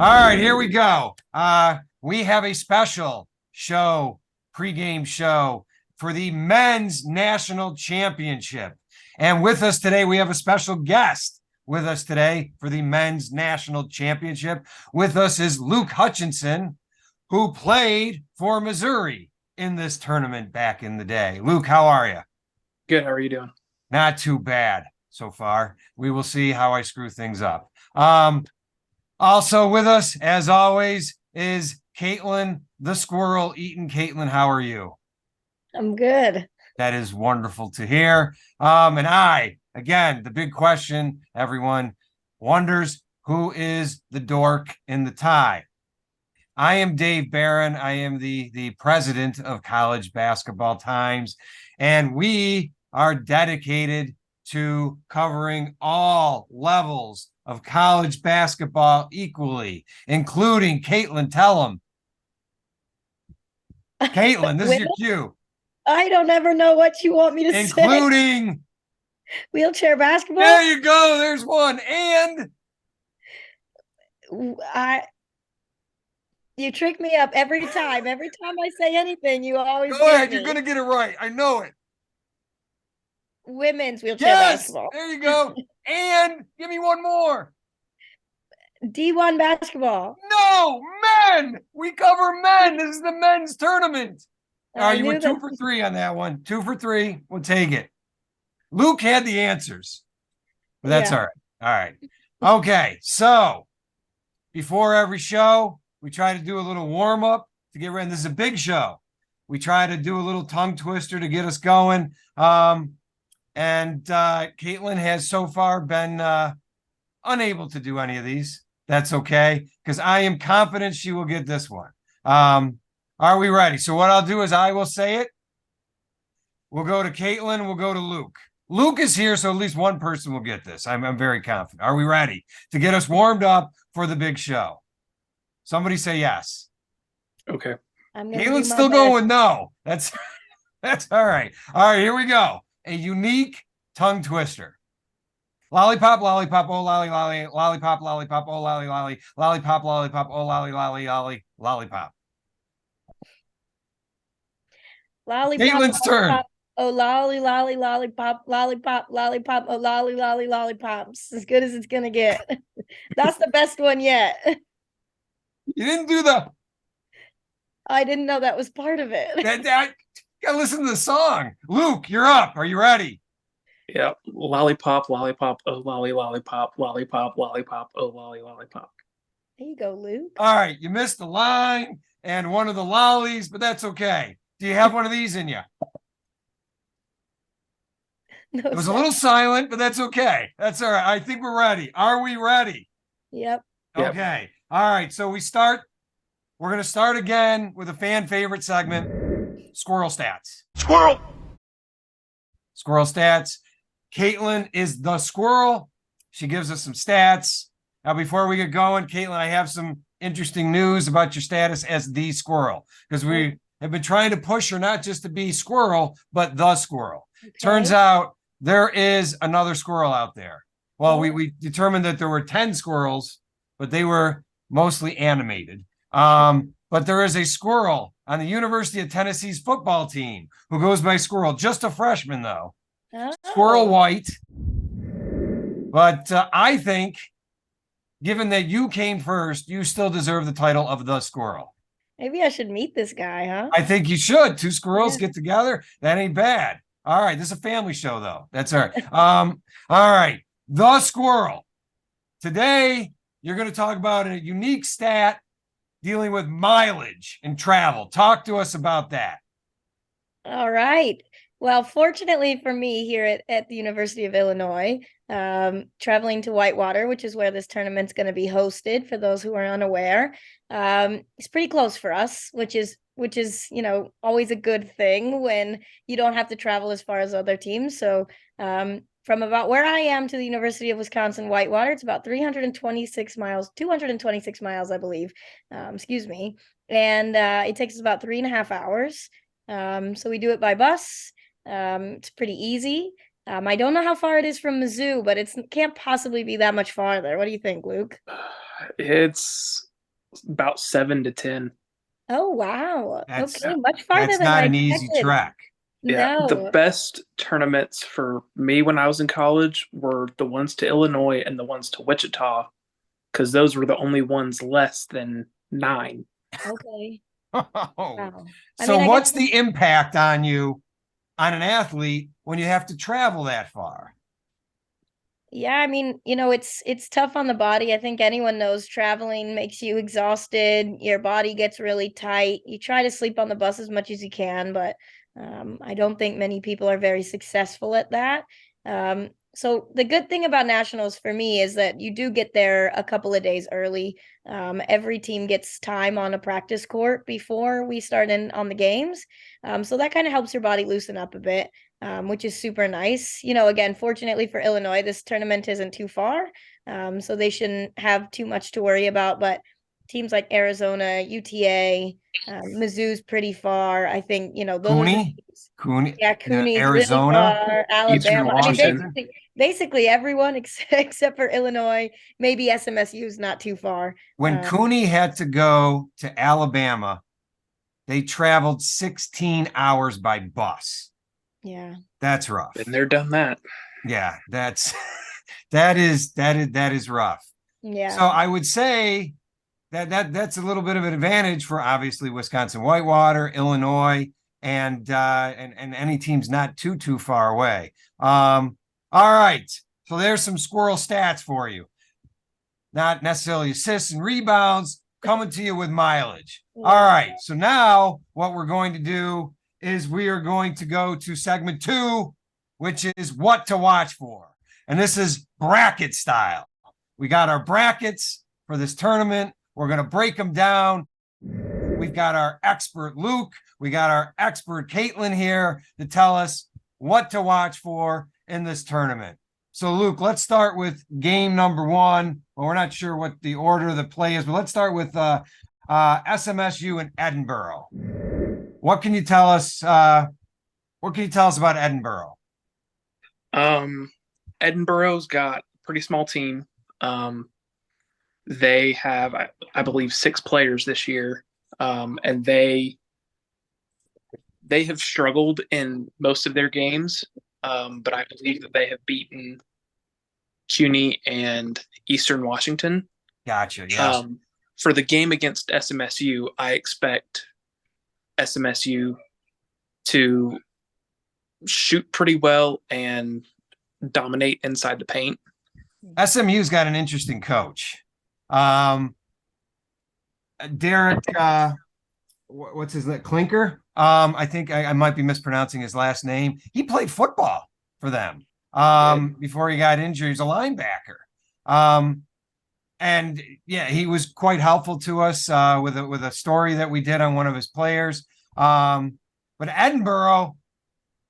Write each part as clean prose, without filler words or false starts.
All right, here we go. We have a special show, pregame show for the men's national championship. And with us today, we have a special guest with us today for the men's national championship. With us is Luke Hutchinson, who played for Missouri in this tournament back in the day. Luke, how are you? Good. How are you doing? Not too bad so far. We will see how I screw things up. Also with us, as always, is Kaitlyn the Squirrel Eaton. Kaitlyn, how are you? I'm good. That is wonderful to hear. Again, the big question, everyone wonders, who is the dork in the tie? I am Dave Barend. I am the president of College Basketball Times, and we are dedicated to covering all levels of college basketball equally, including Kaitlyn. Tell them. Kaitlyn, this is your cue. I don't ever know what you want me to say. Including wheelchair basketball. There you go. There's one. And you trick me up every time. Every time I say anything, you always go ahead. me. You're gonna get it right. I know it. Women's wheelchair basketball. There you go. And give me one more. D1 basketball. No, men. We cover men. This is the men's tournament. All right, you went 2 for 3 on that one. 2 for 3. We'll take it. Luke had the answers, but that's all right. All right. Okay, so before every show, we try to do a little warm up to get ready. This is a big show. We try to do a little tongue twister to get us going. And Kaitlyn has so far been unable to do any of these. That's okay, because I am confident she will get this one. Are we ready? So what I'll do is I will say it. We'll go to Kaitlyn. We'll go to Luke. Luke is here, so at least one person will get this. I'm very confident. Are we ready to get us warmed up for the big show? Somebody say yes. Okay. Kaitlyn's still going with no. That's all right. All right, here we go. A unique tongue twister. Lollipop, lollipop, oh lolly, lolly, lollipop, lollipop, oh lolly, lolly, lollipop, lollipop, oh lolly, lolly, lolly, lollipop. Lollipop. Kaitlyn's turn. Oh lolly, lolly, lollipop, lollipop, lollipop, oh lolly, lolly, lollipops. As good as it's gonna get. That's the best one yet. You didn't do the. I didn't know that was part of it. That gotta listen to the song. Luke, you're up. Are you ready? Yeah. Lollipop, lollipop, oh lolly, lollipop, lollipop, lollipop, oh lolly, lollipop. There you go, Luke. All right, you missed the line and one of the lollies, but that's okay. Do you have one of these in you? No, it was a little silent, but that's okay. That's all right. I think we're ready. Are we ready? Yep. Okay. All right. So we're going to start again with a fan favorite segment, Squirrel Stats. Squirrel Stats. Kaitlyn is the squirrel. She gives us some stats. Now, before we get going, Kaitlyn, I have some interesting news about your status as the squirrel, because we have been trying to push her not just to be squirrel, but the squirrel. Okay. Turns out there is another squirrel out there. Well, we determined that there were 10 squirrels, but they were mostly animated. But there is a squirrel on the University of Tennessee's football team who goes by Squirrel, just a freshman though. Oh. Squirrel White. But I think, given that you came first, you still deserve the title of the squirrel. Maybe I should meet this guy, huh? I think you should. 2 squirrels get together. That ain't bad. All right. This is a family show, though. That's all right. All right. The squirrel. Today, you're going to talk about a unique stat dealing with mileage and travel. Talk to us about that. All right. Well, fortunately for me here at the University of Illinois, traveling to Whitewater, which is where this tournament's going to be hosted, for those who are unaware, it's pretty close for us, which is, always a good thing when you don't have to travel as far as other teams. So from about where I am to the University of Wisconsin Whitewater, it's about 226 miles, I believe. Excuse me. And it takes us about 3.5 hours. So we do it by bus. It's pretty easy. I don't know how far it is from Mizzou, but it can't possibly be that much farther. What do you think, Luke? It's about 7 to 10. Oh, wow. That's Okay, much farther that's than not I an easy expected. trek. Yeah, the No. best tournaments for me when I was in college were the ones to Illinois and the ones to Wichita, because those were the only ones less than 9. Okay. Oh. Wow. I So mean, I what's guess the impact on you, on an athlete, when you have to travel that far? yeah, I mean, it's tough on the body. I think anyone knows traveling makes you exhausted. Your body gets really tight. You try to sleep on the bus as much as you can, but I don't think many people are very successful at that. So the good thing about nationals for me is that you do get there a couple of days early. Every team gets time on a practice court before we start in on the games. So that kind of helps your body loosen up a bit. Which is super nice. Again, fortunately for Illinois, this tournament isn't too far, so they shouldn't have too much to worry about. But teams like Arizona, UTA, Mizzou's pretty far. I think, those are the Cooney? teams. Cooney, Yeah, CUNY's really Arizona, far. Eastern Alabama. I mean, Washington. basically everyone except for Illinois. Maybe SMSU is not too far. when Cooney had to go to Alabama, they traveled 16 hours by bus. Yeah. That's rough. Been there, done that. Yeah, that's that is rough. Yeah. So I would say that's a little bit of an advantage for obviously Wisconsin Whitewater, Illinois, and any teams not too far away. All right. So there's some squirrel stats for you. Not necessarily assists and rebounds, coming to you with mileage. All right. So now what we're going to do is we are going to go to segment 2, which is what to watch for. And this is bracket style. We got our brackets for this tournament. We're going to break them down. We've got our expert Luke. We got our expert Kaitlyn here to tell us what to watch for in this tournament. So, Luke, let's start with game number 1. Well, we're not sure what the order of the play is, but let's start with SMSU and Edinburgh. What can you tell us? What can you tell us about Edinburgh? Edinburgh's got a pretty small team. They have, I believe, 6 players this year, and they have struggled in most of their games, but I believe that they have beaten CUNY and Eastern Washington. Gotcha. Yeah. For the game against SMSU, I expect SMSU to shoot pretty well and dominate inside the paint. SMU's got an interesting coach. Derek, what's his name? Clinker? I think I might be mispronouncing his last name. He played football for them before he got injured. He's a linebacker. And yeah, he was quite helpful to us with a story that we did on one of his players. But Edinburgh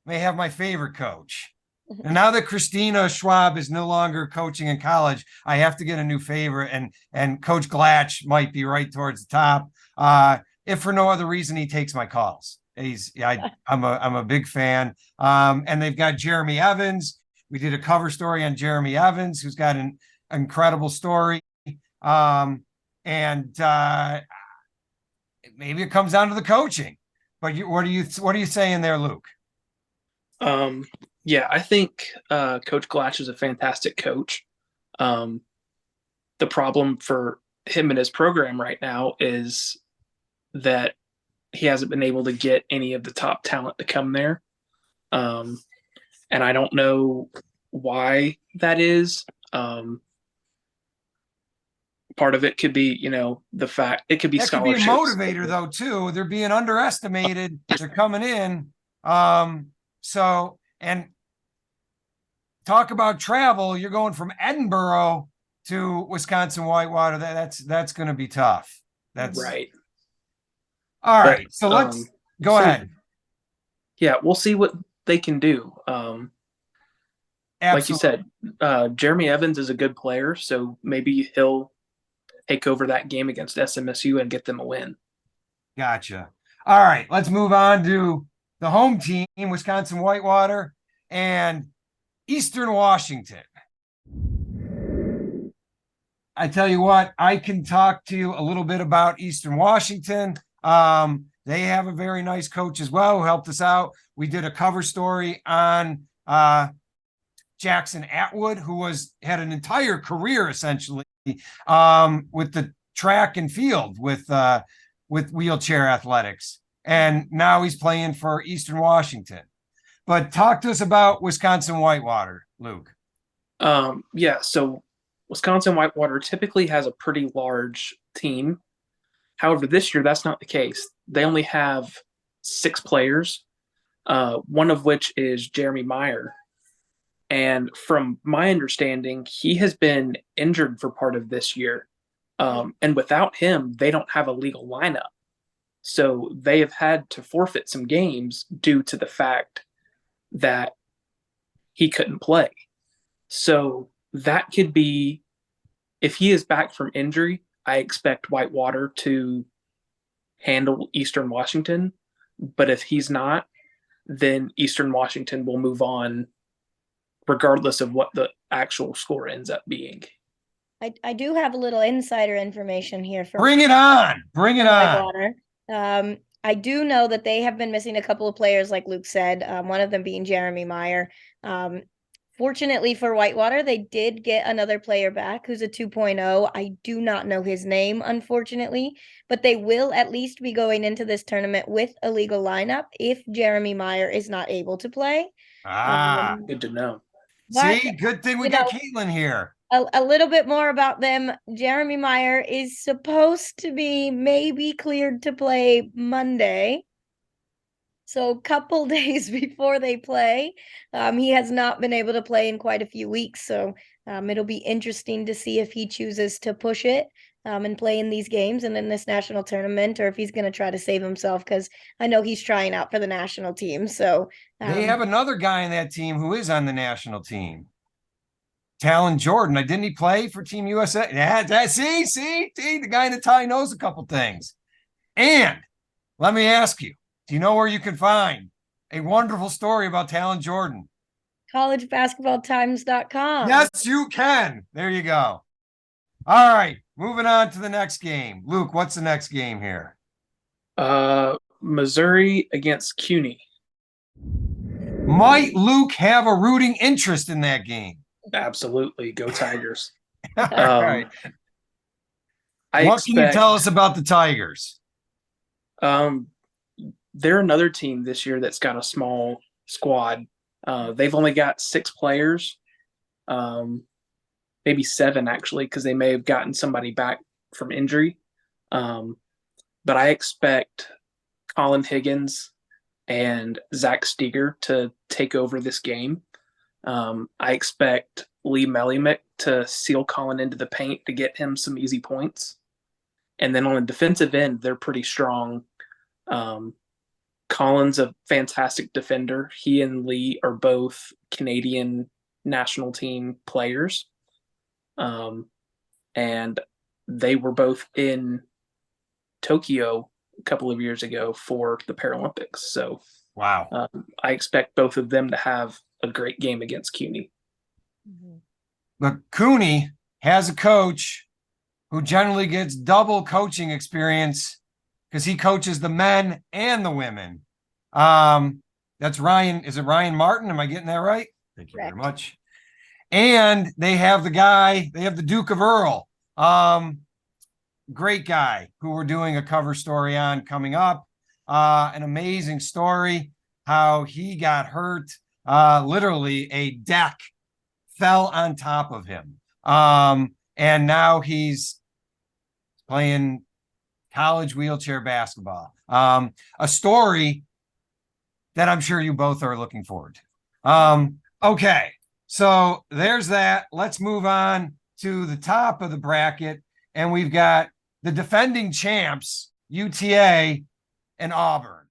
may have my favorite coach. And now that Christina Schwab is no longer coaching in college, I have to get a new favorite, and Coach Glatch might be right towards the top. If for no other reason, he takes my calls. I'm a big fan. And they've got Jeremy Evans. We did a cover story on Jeremy Evans, who's got an incredible story. And maybe it comes down to the coaching. But what are you saying there, Luke? Yeah, I think Coach Glatch is a fantastic coach. The problem for him and his program right now is that he hasn't been able to get any of the top talent to come there. And I don't know why that is. Part of it could be, the fact it could be scholarships. That could be a motivator, though, too. They're being underestimated. They're coming in. So, and talk about travel. You're going from Edinburgh to Wisconsin Whitewater. That's going to be tough. That's right. All right. So let's go ahead. Yeah, we'll see what they can do. Like you said, Jeremy Evans is a good player, so maybe he'll take over that game against SMSU and get them a win. Gotcha. All right, let's move on to the home team, Wisconsin Whitewater and Eastern Washington. I tell you what, I can talk to you a little bit about Eastern Washington. They have a very nice coach as well who helped us out. We did a cover story on Jackson Atwood, who had an entire career essentially with the track and field with wheelchair athletics, and now he's playing for Eastern Washington. But talk to us about Wisconsin Whitewater, Luke. Yeah, so Wisconsin Whitewater typically has a pretty large team. However, this year that's not the case. They only have 6 players, one of which is Jeremy Meyer. And from my understanding, he has been injured for part of this year. And without him, they don't have a legal lineup. So they have had to forfeit some games due to the fact that he couldn't play. So that could be, if he is back from injury, I expect Whitewater to handle Eastern Washington. But if he's not, then Eastern Washington will move on regardless of what the actual score ends up being. I do have a little insider information here from Bring it on. Bring it on. Whitewater. I do know that they have been missing a couple of players, like Luke said, one of them being Jeremy Meyer. Fortunately for Whitewater, they did get another player back who's a 2.0. I do not know his name, unfortunately, but they will at least be going into this tournament with a legal lineup if Jeremy Meyer is not able to play. Good to know. See, good thing we got Kaitlyn here. A little bit more about them. Jeremy Meyer is supposed to be maybe cleared to play Monday. So a couple days before they play, he has not been able to play in quite a few weeks. So it'll be interesting to see if he chooses to push it and play in these games and in this national tournament, or if he's going to try to save himself, because I know he's trying out for the national team. So they have another guy in that team who is on the national team. Talon Jordan. Didn't he play for Team USA? Yeah, see, the guy in the tie knows a couple things. And let me ask you, do you know where you can find a wonderful story about Talon Jordan? collegebasketballtimes.com. Yes, you can. There you go. All right, moving on to the next game. Luke, what's the next game here? Missouri against CUNY. Might Luke have a rooting interest in that game? Absolutely. Go Tigers. All right. What can you tell us about the Tigers? They're another team this year that's got a small squad. They've only got 6 players, maybe 7 actually, because they may have gotten somebody back from injury. But I expect Colin Higgins and Zach Steger to take over this game. I expect Lee Melimick to seal Colin into the paint to get him some easy points. And then on the defensive end, they're pretty strong. Colin's a fantastic defender. He and Lee are both Canadian national team players. And they were both in Tokyo a couple of years ago for the Paralympics. So wow. I expect both of them to have a great game against CUNY. But CUNY has a coach who generally gets double coaching experience because he coaches the men and the women. That's Ryan. Is it Ryan Martin? Am I getting that right? Thank you very much. And they have the Duke of Earl. Great guy who we're doing a cover story on coming up. An amazing story, how he got hurt. Literally a deck fell on top of him. And now he's playing college wheelchair basketball. A story that I'm sure you both are looking forward to. Okay, so there's that. Let's move on to the top of the bracket. And we've got the defending champs, UTA and Auburn.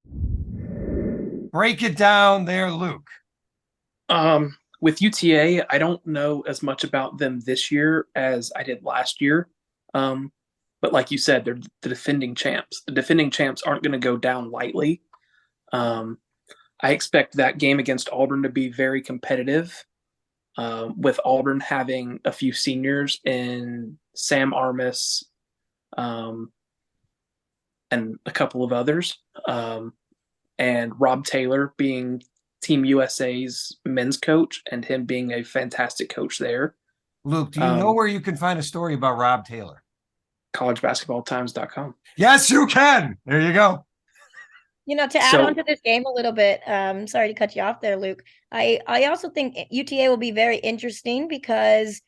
Break it down there, Luke. With UTA, I don't know as much about them this year as I did last year. But like you said, they're the defending champs. The defending champs aren't going to go down lightly. I expect that game against Auburn to be very competitive, with Auburn having a few seniors in Sam Armis, and a couple of others. And Rob Taylor being Team USA's men's coach and him being a fantastic coach there. Luke, do you know where you can find a story about Rob Taylor? collegebasketballtimes.com. Yes, you can. There you go. To add on to this game a little bit, sorry to cut you off there, Luke. I also think UTA will be very interesting because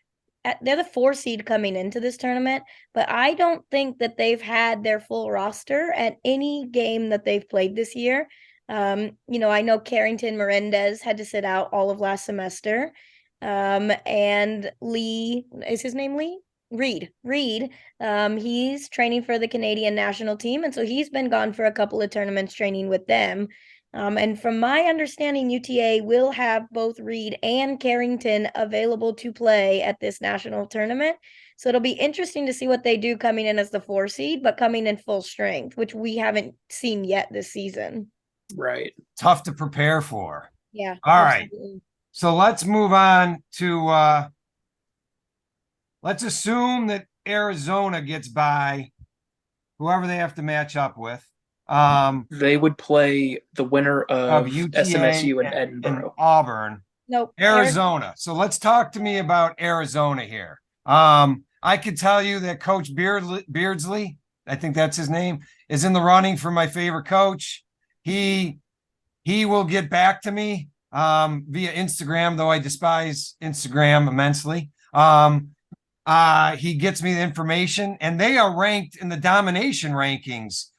they're the 4 seed coming into this tournament, but I don't think that they've had their full roster at any game that they've played this year. I know Carrington Melendez had to sit out all of last semester. And Lee, is his name Lee? Reed, he's training for the Canadian national team, and so he's been gone for a couple of tournaments training with them. And from my understanding, UTA will have both Reed and Carrington available to play at this national tournament. So it'll be interesting to see what they do coming in as the 4 seed, but coming in full strength, which we haven't seen yet this season. Right. Tough to prepare for. Yeah. All absolutely. Right. So let's move on to let's assume that Arizona gets by whoever they have to match up with. They would play the winner of UTA SMSU and Edinburgh. And Auburn. Nope. Arizona. So let's talk to me about Arizona here. I could tell you that Coach Beardsley, I think that's his name, is in the running for my favorite coach. He will get back to me via Instagram, though I despise Instagram immensely. He gets me the information, and they are ranked in the domination rankings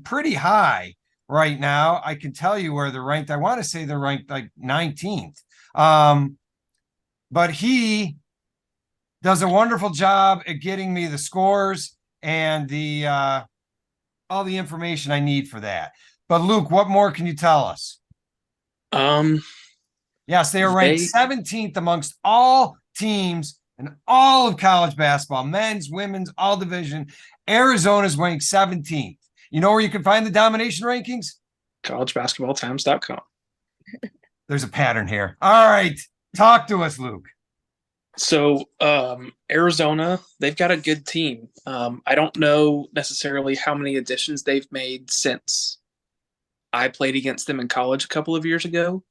pretty high right now. I can tell you where they're ranked. I want to say they're ranked like 19th. But he does a wonderful job at getting me the scores and the all the information I need for that. But Luke, what more can you tell us? Yes, they are ranked 17th amongst all teams in all of college basketball, men's, women's, all division. Arizona's ranked 17th. You know where you can find the domination rankings? collegebasketballtimes.com. There's a pattern here. All right. Talk to us, Luke. So Arizona, they've got a good team. I don't know necessarily how many additions they've made since I played against them in college a couple of years ago.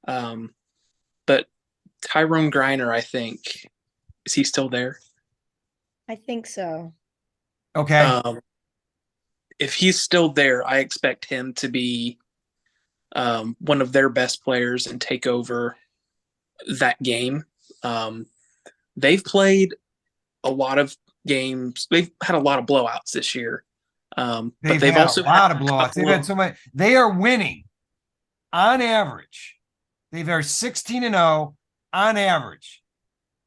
But Tyrone Griner, I think, is he still there? I think so. Okay. If he's still there, I expect him to be one of their best players and take over that game. They've played a lot of games. They've had a lot of blowouts this year. But they've also had a lot of blowouts. They've had so many. They are winning on average. They've are 16-0 on average,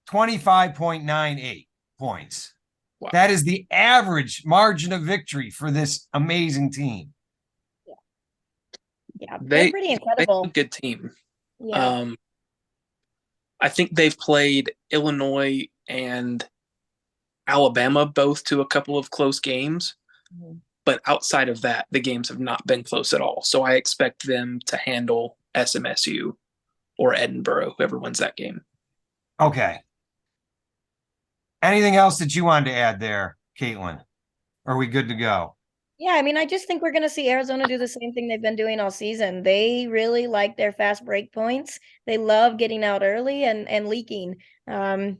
25.98 points. Wow. That is the average margin of victory for this amazing team. Yeah, they're pretty incredible. They're a good team. Yeah. I think they've played Illinois and Alabama both to a couple of close games. Mm-hmm. But outside of that, the games have not been close at all. So I expect them to handle SMSU or Edinburgh, whoever wins that game. Okay. Anything else that you wanted to add there, Kaitlyn? Are we good to go? Yeah, I mean, I just think we're going to see Arizona do the same thing they've been doing all season. They really like their fast break points. They love getting out early and leaking. Some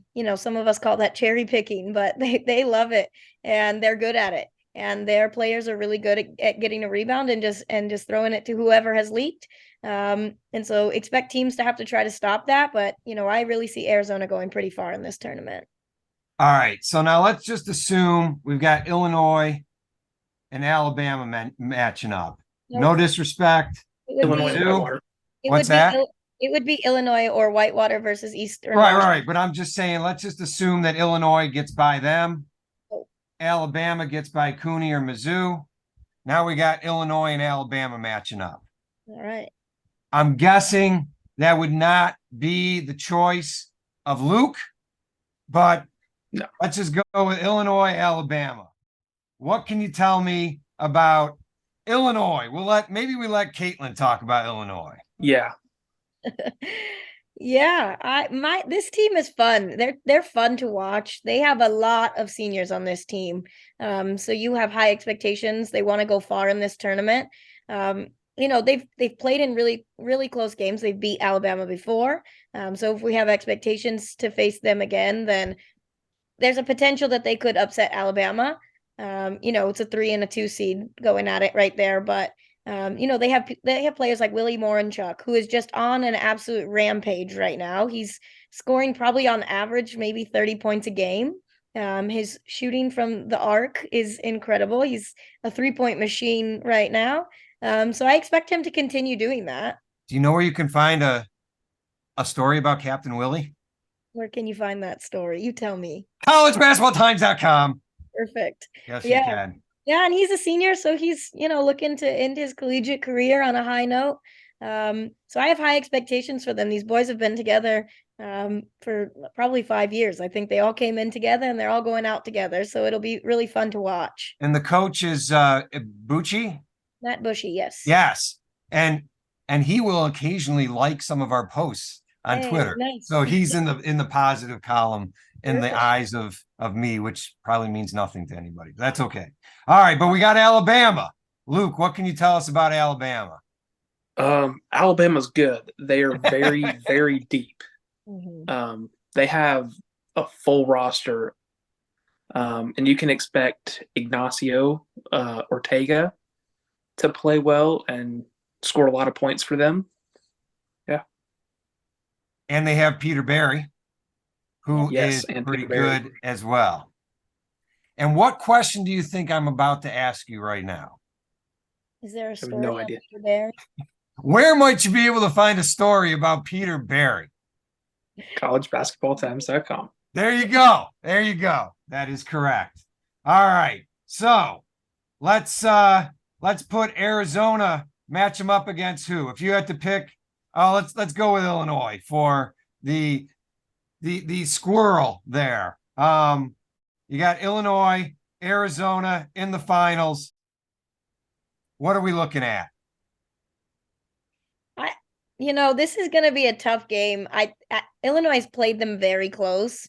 of us call that cherry picking, but they love it and they're good at it. And their players are really good at getting a rebound and just throwing it to whoever has leaked. And so expect teams to have to try to stop that. But, I really see Arizona going pretty far in this tournament. All right. So now let's just assume we've got Illinois and Alabama matching up. Nope. No disrespect. Illinois. What's that? It would be Illinois or Whitewater versus Eastern. Right. But I'm just saying, let's just assume that Illinois gets by them. Alabama gets by Cooney or Mizzou. Now we got Illinois and Alabama matching up. All right. I'm guessing that would not be the choice of Luke, but no. Let's just go with Illinois, Alabama. What can you tell me about Illinois? Maybe we let Kaitlyn talk about Illinois. Yeah. Yeah, this team is fun. They're fun to watch. They have a lot of seniors on this team. So you have high expectations. They want to go far in this tournament. They've played in really, really close games. They've beat Alabama before. So if we have expectations to face them again, then there's a potential that they could upset Alabama. It's a 3 and a 2 seed going at it right there, but they have players like Willie Morinchuk, who is just on an absolute rampage right now. He's scoring probably on average maybe 30 points a game. His shooting from the arc is incredible. He's a 3-point machine right now. So I expect him to continue doing that. Do you know where you can find a story about Captain Willie? Where can you find that story? You tell me. collegebasketballtimes.com. Perfect. Yes, yeah. You can. Yeah, and he's a senior, so he's, looking to end his collegiate career on a high note. So I have high expectations for them. These boys have been together for probably 5 years. I think they all came in together and they're all going out together. So it'll be really fun to watch. And the coach is Bucci? Matt Bushy, yes. Yes. And he will occasionally like some of our posts on Twitter. Nice. So he's in the positive column in the eyes of me, which probably means nothing to anybody. That's okay. All right, but we got Alabama. Luke, what can you tell us about Alabama? Alabama's good. They are very, very deep. Mm-hmm. They have a full roster, and you can expect Ignacio Ortega to play well and score a lot of points for them. Yeah. And they have Peter Barry, who yes, is and pretty Peter Barry. good as well. And what question do you think I'm about to ask you right now? Is there a story? I have no idea. Peter Barry? Where might you be able to find a story about Peter Barry? collegebasketballtimes.com. There you go. There you go. That is correct. All right. So let's put Arizona, match them up against who? If you had to pick, let's go with Illinois for the squirrel there. You got Illinois, Arizona in the finals. What are we looking at? This is going to be a tough game. Illinois played them very close,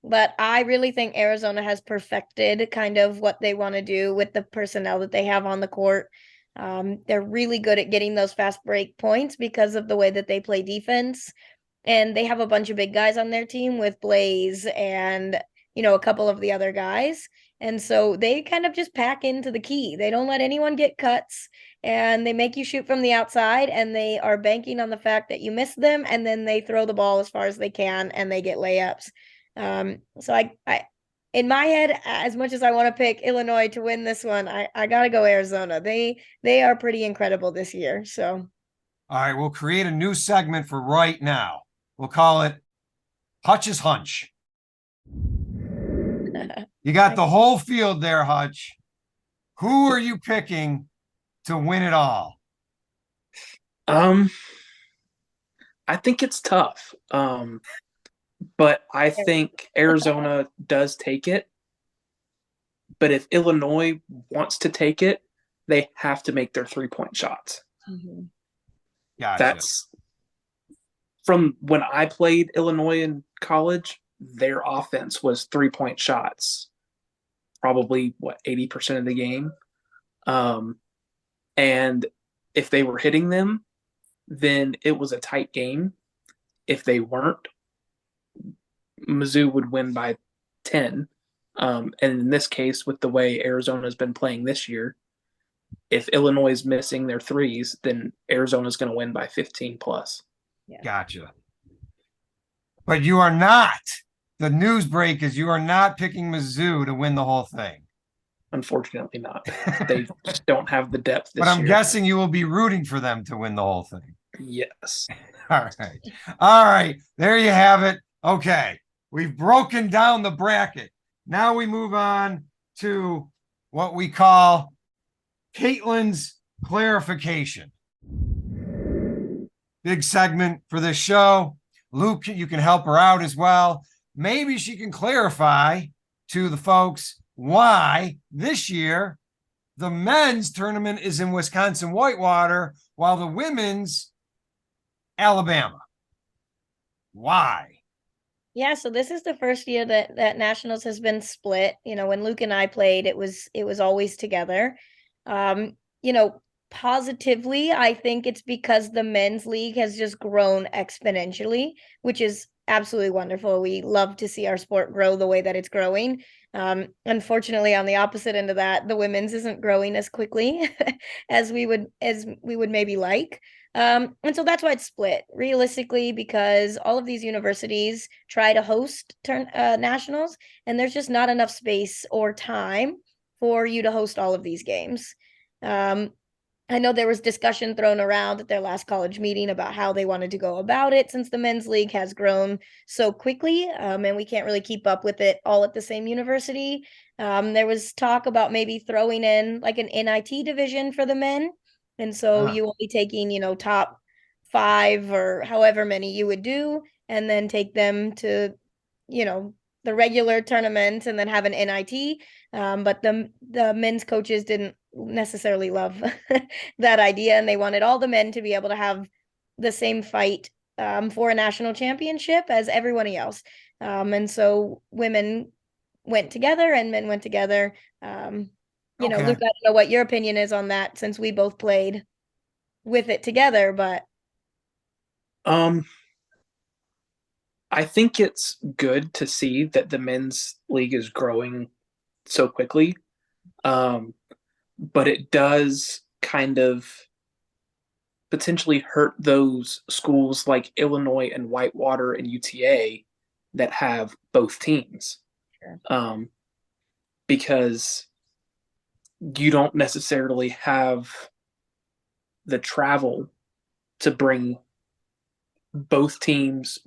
but I really think Arizona has perfected kind of what they want to do with the personnel that they have on the court. They're really good at getting those fast break points because of the way that they play defense. And they have a bunch of big guys on their team with Blaze and, a couple of the other guys. And so they kind of just pack into the key. They don't let anyone get cuts, and they make you shoot from the outside, and they are banking on the fact that you miss them, and then they throw the ball as far as they can and they get layups. So I in my head, as much as I want to pick Illinois to win this one, I got to go Arizona. They are pretty incredible this year. So all right, we'll create a new segment for right now. We'll call it Hutch's Hunch. You got the whole field there, Hutch. Who are you picking to win it all? I think it's tough. But I think Arizona does take it. But if Illinois wants to take it, they have to make their 3-point shots. Mm-hmm. Gotcha. That's from when I played Illinois in college, their offense was 3-point shots. Probably 80% of the game. And if they were hitting them, then it was a tight game. If they weren't, Mizzou would win by 10. And in this case, with the way Arizona's been playing this year, if Illinois is missing their threes, then Arizona's going to win by 15 plus. Yeah. Gotcha. But you are not. The news break is you are not picking Mizzou to win the whole thing. Unfortunately not. They just don't have the depth this But I'm year. guessing you will be rooting for them to win the whole thing. Yes. All right. All right. There you have it. Okay. We've broken down the bracket. Now we move on to what we call Kaitlyn's clarification. Big segment for this show. Luke, you can help her out as well. Maybe she can clarify to the folks why this year the men's tournament is in Wisconsin Whitewater while the women's Alabama. Why? Yeah, so this is the first year that nationals has been split. When Luke and I played, it was always together. Um, you know, Positively, I think it's because the men's league has just grown exponentially, which is absolutely wonderful. We love to see our sport grow the way that it's growing. Unfortunately, on the opposite end of that, the women's isn't growing as quickly as we would maybe like. And so that's why it's split realistically, because all of these universities try to host nationals, and there's just not enough space or time for you to host all of these games. Um, I know there was discussion thrown around at their last college meeting about how they wanted to go about it, since the men's league has grown so quickly, and we can't really keep up with it all at the same university. There was talk about maybe throwing in like an NIT division for the men. And so you will be taking, top 5 or however many you would do, and then take them to, the regular tournament and then have an NIT. But the men's coaches didn't necessarily love that idea, and they wanted all the men to be able to have the same fight for a national championship as everyone else. And so women went together and men went together. Luke, I don't know what your opinion is on that, since we both played with it together, but I think it's good to see that the men's league is growing so quickly. But it does kind of potentially hurt those schools like Illinois and Whitewater and UTA that have both teams. Sure. Because you don't necessarily have the travel to bring both teams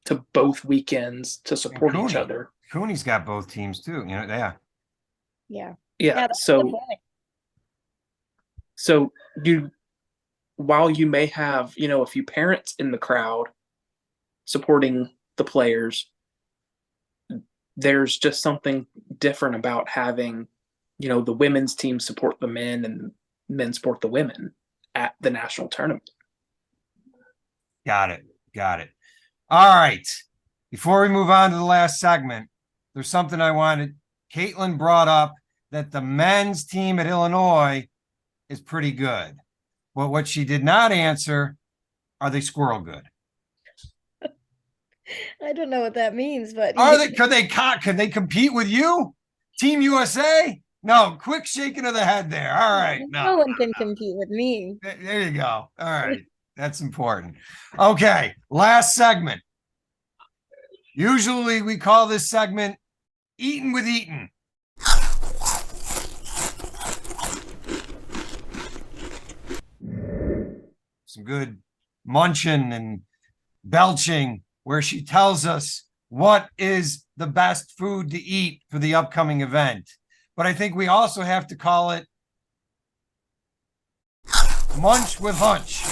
to both weekends to support each other. Cooney's got both teams too, Yeah. So while you may have, a few parents in the crowd supporting the players, there's just something different about having, the women's team support the men and men support the women at the national tournament. Got it. All right. Before we move on to the last segment, there's something I wanted. Kaitlyn brought up that the men's team at Illinois is pretty good. But what she did not answer, are they squirrel good? I don't know what that means, but could they compete with you? Team USA? No, quick shaking of the head there. All right. No one can compete with me. There you go. All right. That's important. Okay. Last segment. Usually we call this segment Eating with Eaton. Some good munching and belching, where she tells us what is the best food to eat for the upcoming event. But I think we also have to call it Munch with Hunch.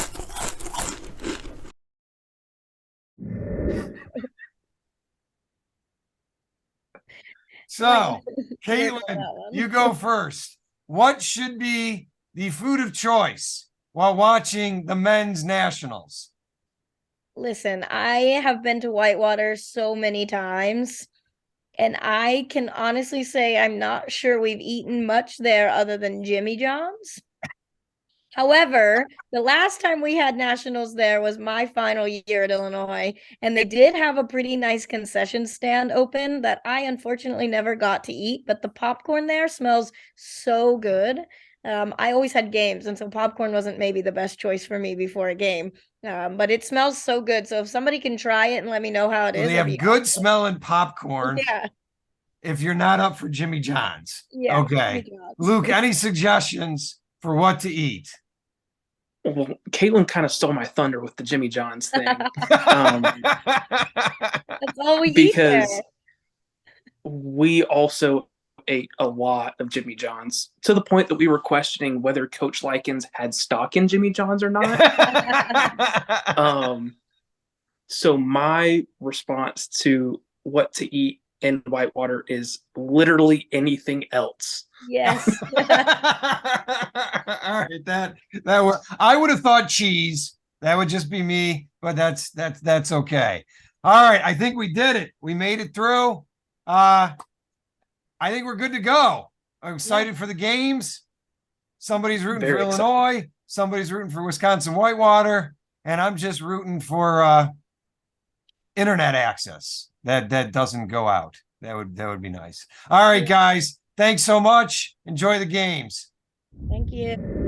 So, Kaitlyn, you go first. What should be the food of choice while watching the men's nationals? Listen, I have been to Whitewater so many times, and I can honestly say I'm not sure we've eaten much there other than Jimmy John's. However, the last time we had nationals there was my final year at Illinois, and they did have a pretty nice concession stand open that I unfortunately never got to eat, but the popcorn there smells so good. I always had games, and so popcorn wasn't maybe the best choice for me before a game, but it smells so good. So if somebody can try it and let me know how it is. They have good smelling popcorn. Yeah. If you're not up for Jimmy John's. Yeah. Okay. Luke, any suggestions for what to eat? Well, Kaitlyn kind of stole my thunder with the Jimmy John's thing. That's all we eat there. Because we also ate a lot of Jimmy John's, to the point that we were questioning whether Coach Likens had stock in Jimmy John's or not. So my response to what to eat in Whitewater is literally anything else. Yes. All right, that I would have thought cheese. That would just be me. but that's okay. All right, I think we did it. We made it through. I think we're good to go. I'm excited for the games. Somebody's rooting for Illinois. Somebody's rooting for Wisconsin Whitewater, and I'm just rooting for internet access that doesn't go out. That would be nice. All right, guys. Thanks so much. Enjoy the games. Thank you.